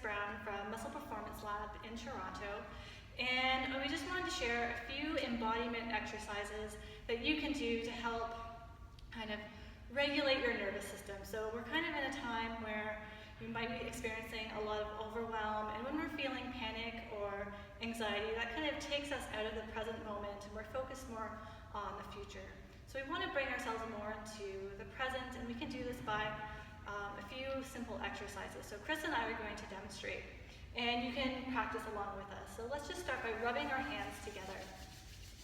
Brown from Muscle Performance Lab in Toronto, and we just wanted to share a few embodiment exercises that you can do to help kind of regulate your nervous system. So we're kind of in a time where we might be experiencing a lot of overwhelm, and when we're feeling panic or anxiety, that kind of takes us out of the present moment and we're focused more on the future. So we want to bring ourselves more to the present, and we can do this by a few simple exercises. So Chris and I are going to demonstrate, and you can practice along with us. So let's just start by rubbing our hands together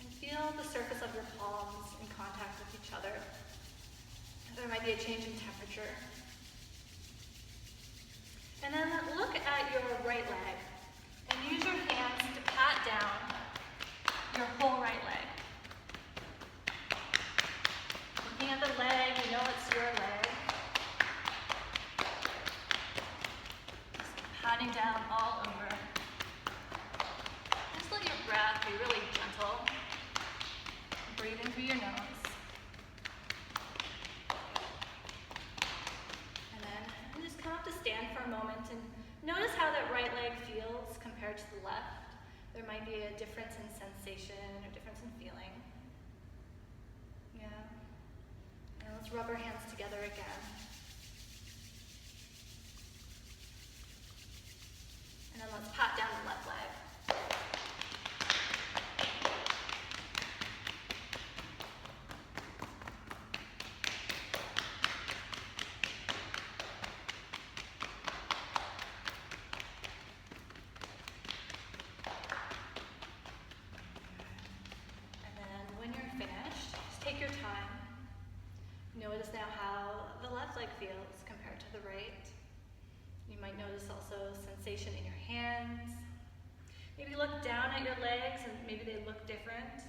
and feel the surface of your palms in contact with each other. There might be a change in temperature. And then look at your right leg and use your hands to pat down your whole right leg. Looking at the leg, you know it's your leg. Patting down all over. Just let your breath be really gentle. Breathing through your nose. And then just come up to stand for a moment and notice how that right leg feels compared to the left. There might be a difference in sensation or difference in feeling. Yeah. And let's rub our hands together again. And then let's pat down the left leg. And then when you're finished, just take your time. Notice now how the left leg feels compared to the right. You might notice also sensation in your hands. Maybe look down at your legs and maybe they look different.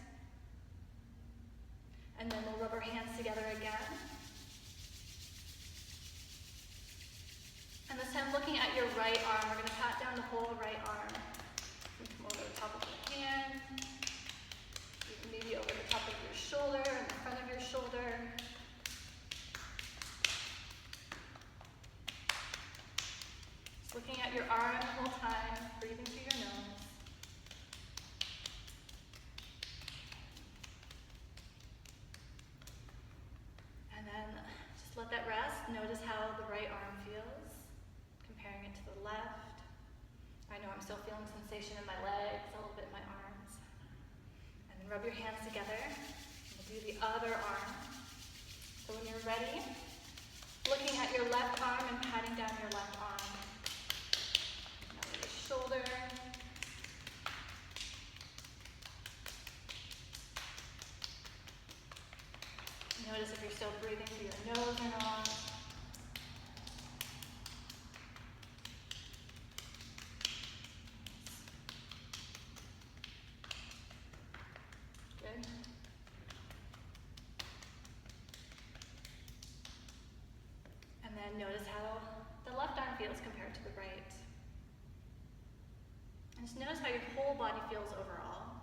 And then we'll rub our hands together again. And this time looking at your right arm, we're going to pat down the whole right arm. You come over the top of your hand, maybe over the top of your shoulder and the front of your shoulder. Looking at your arm the whole time, breathing through your nose. And then just let that rest. Notice how the right arm feels, comparing it to the left. I know I'm still feeling sensation in my legs, a little bit in my arms. And then rub your hands together. We'll do the other arm. So when you're ready, looking at your left arm and patting down your left arm. Shoulder. Notice if you're still breathing through your nose or not. Good. And then notice how the left arm feels compared to the right. And just notice how your whole body feels overall.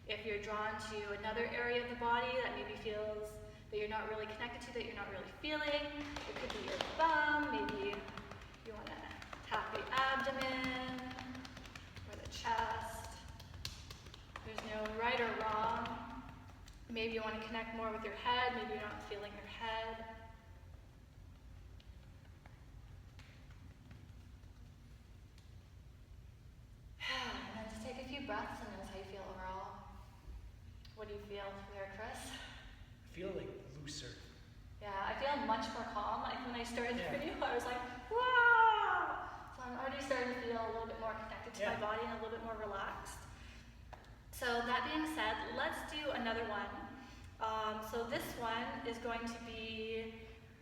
If you're drawn to another area of the body that maybe feels that you're not really connected to, that you're not really feeling, it could be your bum, maybe you want to tap the abdomen or the chest. There's no right or wrong. Maybe you want to connect more with your head, maybe you're not feeling your head. Breaths and notice how you feel overall. What do you feel there, Chris? I feel like looser. Yeah, I feel much more calm. Like when I started the video, I was like, wow! So I'm already starting to feel a little bit more connected to my body and a little bit more relaxed. So that being said, let's do another one. So this one is going to be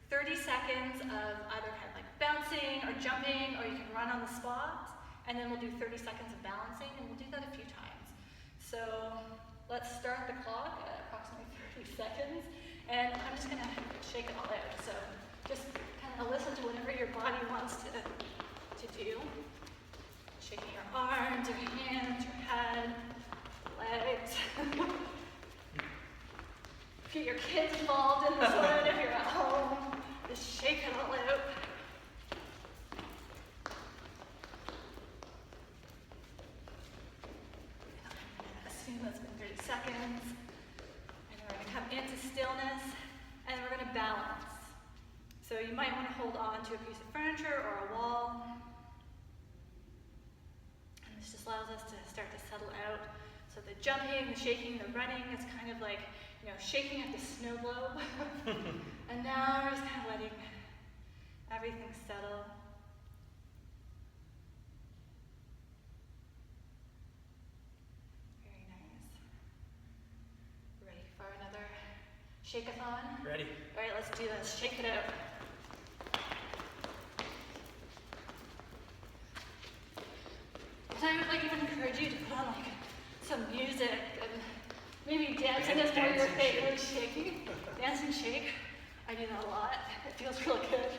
30 seconds of either kind of like bouncing or jumping, or you can run on the spot. And then we'll do 30 seconds of balancing, and we'll do that a few times. So let's start the clock at approximately 30 seconds. And I'm just going to shake it all out. So just kind of listen to whatever your body wants to do. Shaking your arms, your hands, your head, legs. Get your kids involved in this one if you're at home. Just shake it all out. seconds. And we're going to come into stillness, and we're going to balance. So you might want to hold on to a piece of furniture or a wall. And this just allows us to start to settle out. So the jumping, the shaking, the running, it's kind of like, shaking at the snow globe. And now we're just kind of letting everything settle. Very nice. Ready for another shake-a-thon? Ready. All right, let's do this. Shake it out. And I would even encourage you to put on some music and maybe dancing is more your favorite shaking. Dance and shake. I do that a lot. It feels really good.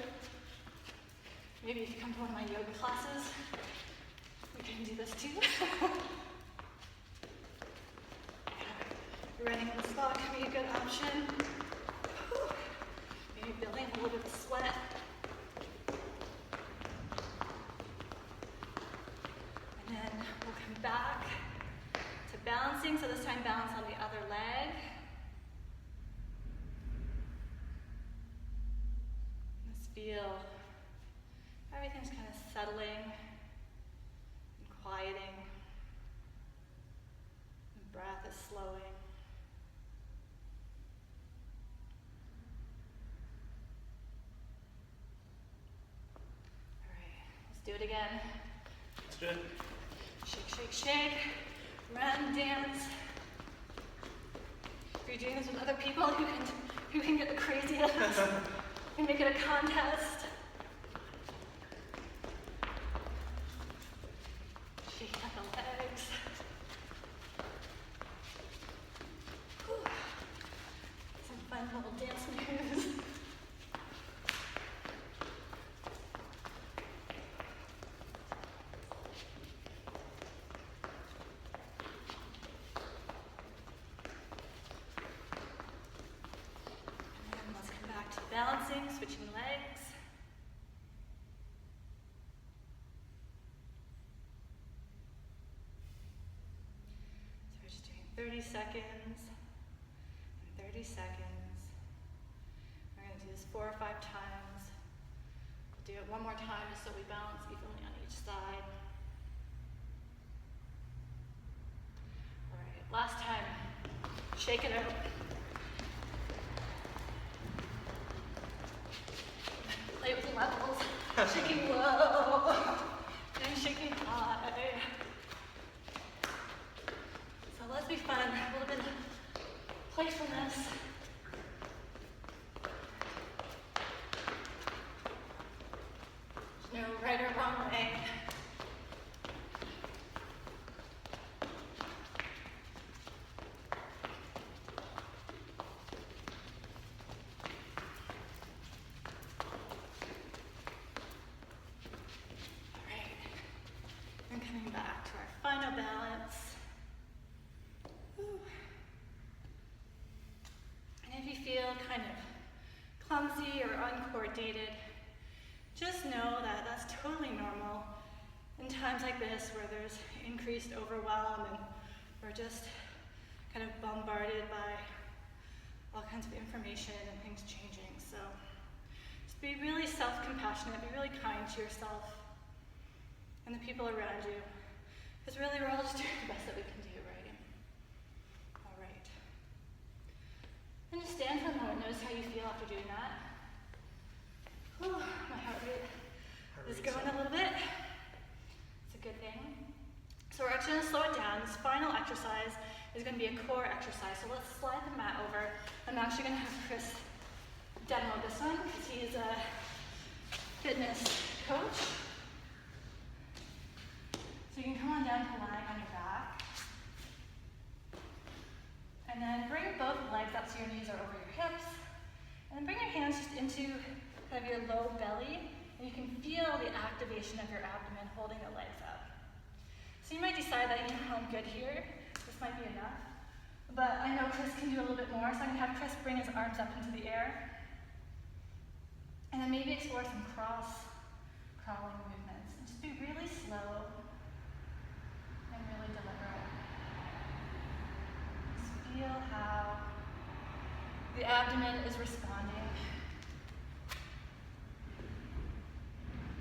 Maybe if you come to one of my yoga classes, we can do this too. Running on the spot can be a good option. Maybe building a little bit of sweat. And then we'll come back to balancing. So this time balance on the other leg. Let's feel everything's kind of settling and quieting. The breath is slowing. Do it again. Let's do it. Shake, shake, shake. Run, dance. If you're doing this with other people who can get the craziest, and make it a contest. Shake out the legs. Whew. Some fun little dance moves. Balancing, switching legs. So we're just doing 30 seconds and 30 seconds. We're going to do this 4 or 5 times. We'll do it one more time just so we balance evenly on each side. All right, last time. Shake it out. Play with the levels. Shaking low and shaking high. So let's be fun. A little bit of playfulness. There's no right or wrong way. Coming back to our final balance. Whew. And if you feel kind of clumsy or uncoordinated, just know that that's totally normal in times like this where there's increased overwhelm and we're just kind of bombarded by all kinds of information and things changing. So just be really self-compassionate, be really kind to yourself and the people around you. Because really we're all just doing the best that we can do, right? All right. And just stand for a moment, notice how you feel after doing that. Whew, my heart rate is going a little bit. It's a good thing. So we're actually going to slow it down. This final exercise is going to be a core exercise. So let's slide the mat over. I'm actually going to have Chris demo this one because he's a fitness coach. So you can come on down to lying on your back. And then bring both legs up so your knees are over your hips. And then bring your hands just into kind of your low belly. And you can feel the activation of your abdomen holding the legs up. So you might decide that, I'm good here. This might be enough. But I know Chris can do a little bit more, so I'm going to have Chris bring his arms up into the air. And then maybe explore some cross-crawling movements. And just be really slow and really deliberate. Just feel how the abdomen is responding.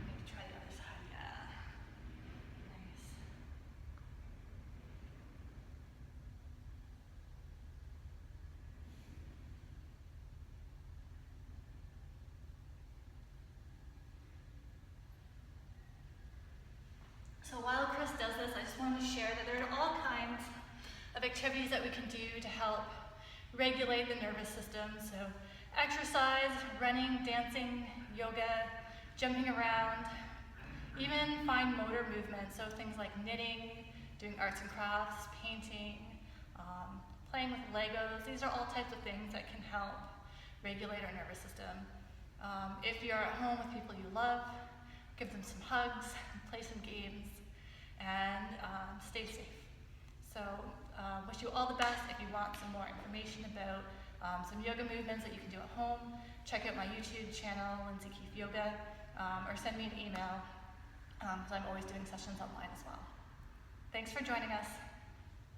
Maybe try the other side, yeah. Nice. So while Chris does this, I just wanted to share that there are all kinds of activities that we can do to help regulate the nervous system. So exercise, running, dancing, yoga, jumping around, even fine motor movement. So things like knitting, doing arts and crafts, painting, playing with Legos. These are all types of things that can help regulate our nervous system. If you're at home with people you love, give them some hugs, play some games, and stay safe. So wish you all the best. If you want some more information about some yoga movements that you can do at home, check out my YouTube channel, Lindsay Keefe Yoga, or send me an email, because I'm always doing sessions online as well. Thanks for joining us.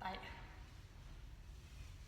Bye.